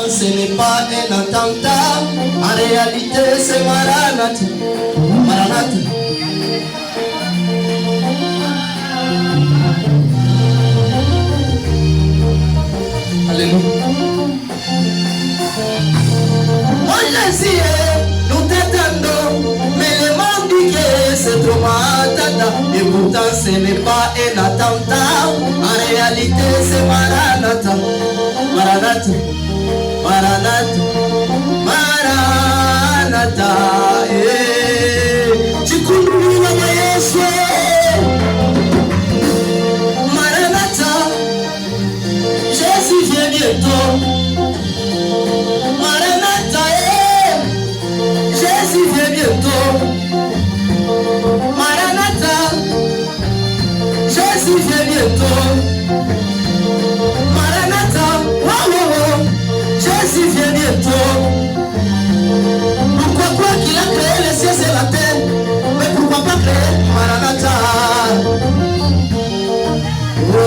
Ce n'est pas un attentat, en réalité c'est Maranatha. Maranatha. Alléluia. Moi Jésus, nous t'attendons, mais le monde dit que c'est trop matata. Et pourtant ce n'est pas un attentat, en réalité c'est Maranatha. Maranatha. Maranatha, Maranatha, Chikundulina Yesu, Maranatha, Jésus vient bientôt. Maranatha, Jésus vient bientôt. Maranatha, Jésus vient bientôt. Maranatha, wow. Jésus vient bientôt. Pourquoi quoi qu'il a créé les cieux et la terre, mais pourquoi pas créer Maranatha? Oh.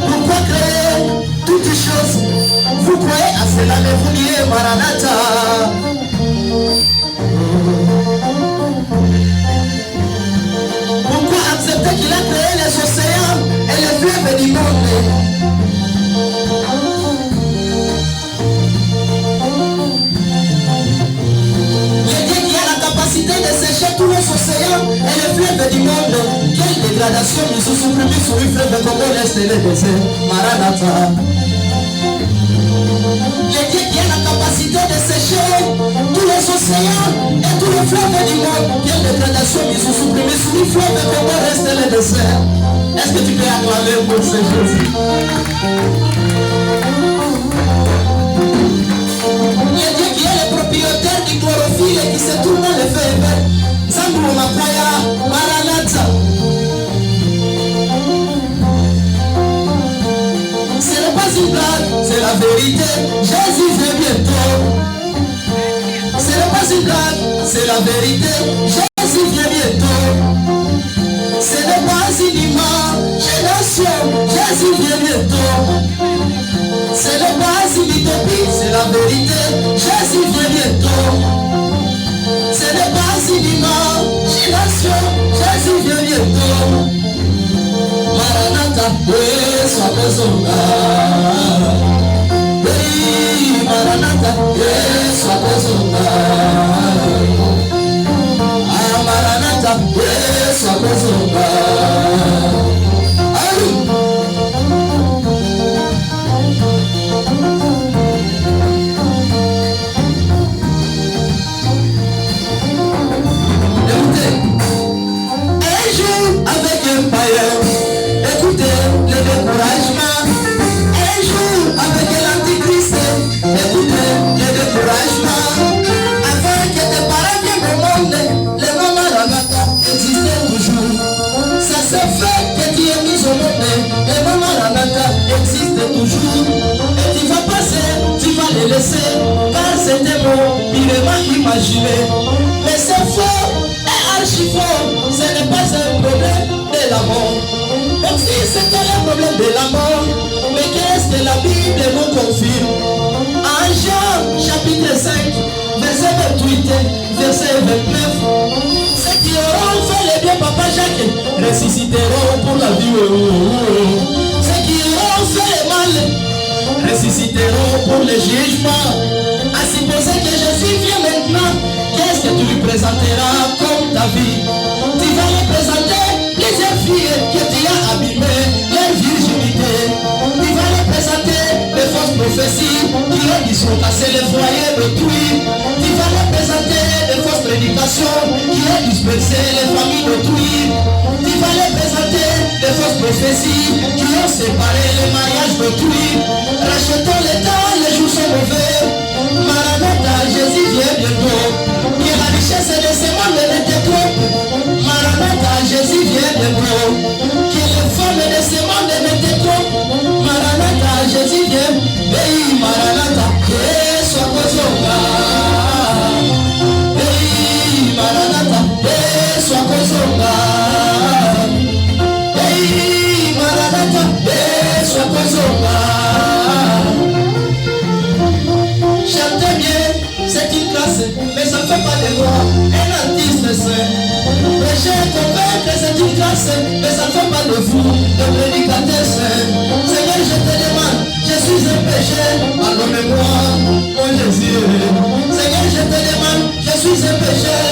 Pourquoi créer toutes choses? Vous croyez à cela, mais vous niez Maranatha. Pourquoi accepter qu'il a créé les océans et les fleuves du monde? De sécher tous les océans et les fleuves du monde. Quelle dégradation nous sont supprimés sur une fleuve comme on laisse le désert. Maranatha. Le Dieu qui a la capacité de sécher tous les océans et tous les fleuves du monde. Quelle dégradation nous sont supprimés sur une fleuve comme on reste le désert. Est-ce que tu peux acclamer pour ce Jésus? Le Dieu qui est le propriétaire du chlorophylle et qui se tourne dans les feuilles. Zambou Makwaya, Maranatha. Ce n'est pas une blague, c'est la vérité. Jésus vient bientôt. Ce n'est pas une blague, c'est la vérité. Jésus vient bientôt. Ce n'est pas une imagination. Jésus vient bientôt. Ce n'est pas une utopie, c'est la vérité. Jésus vient bientôt. Ce n'est pas une imagination. Jésus vient bientôt. Maranatha, Yesu akozonga. Maranatha, Yesu akozonga. Maranatha, Yesu akozonga. Écoutez le découragement. Un jour avec l'antichrist. Écoutez le découragement. Afin que tes parents viennent au monde, les mamans Maranatha existent toujours. Ça c'est fait que tu es mis au monde. Les mamans Maranatha existent toujours. Et tu vas passer, tu vas les laisser. Car c'est des mots pirement imaginés. Mais c'est faux et archi faux. Ce n'est pas un problème de la mort. Même si c'était le problème de la mort, mais qu'est-ce que la Bible nous confirme? En Jean chapitre 5, verset 28, verset 29, ceux qui auront fait le bien, Papa Jacques, ressusciteront pour la vie. Ceux qui auront fait le mal, ressusciteront pour le jugement. À supposer que Jésus vient maintenant, qu'est-ce que tu lui présenteras comme ta vie? Tu vas lui présenter plusieurs filles que tu as abîmées, leur virginité. Tu vas lui présenter les fausses prophéties qui ont cassé les foyers d'autrui. Tu vas lui présenter les fausses prédications qui ont dispersé les familles d'autrui. Tu vas lui présenter les fausses prophéties qui ont séparé les mariages d'autrui. Rachetons les temps, les jours sont mauvais. Maranatha, Jésus vient bientôt. Que la richesse de ce monde ne te trompe. Maranatha, Jésus vient bientôt. Que les femmes de ce monde ne te trompent. Maranatha, Jésus vient. Hey, Maranatha, Yesu akozonga. Hey, Maranatha, Yesu akozonga. Hey, Maranatha, Yesu akozonga. grâce, mais ça ne fait pas de vous de prédicateur saint. Seigneur, je te demande, je suis un pécheur, pardonne-moi, mon Jésus. Seigneur, je te demande, je suis un pécheur,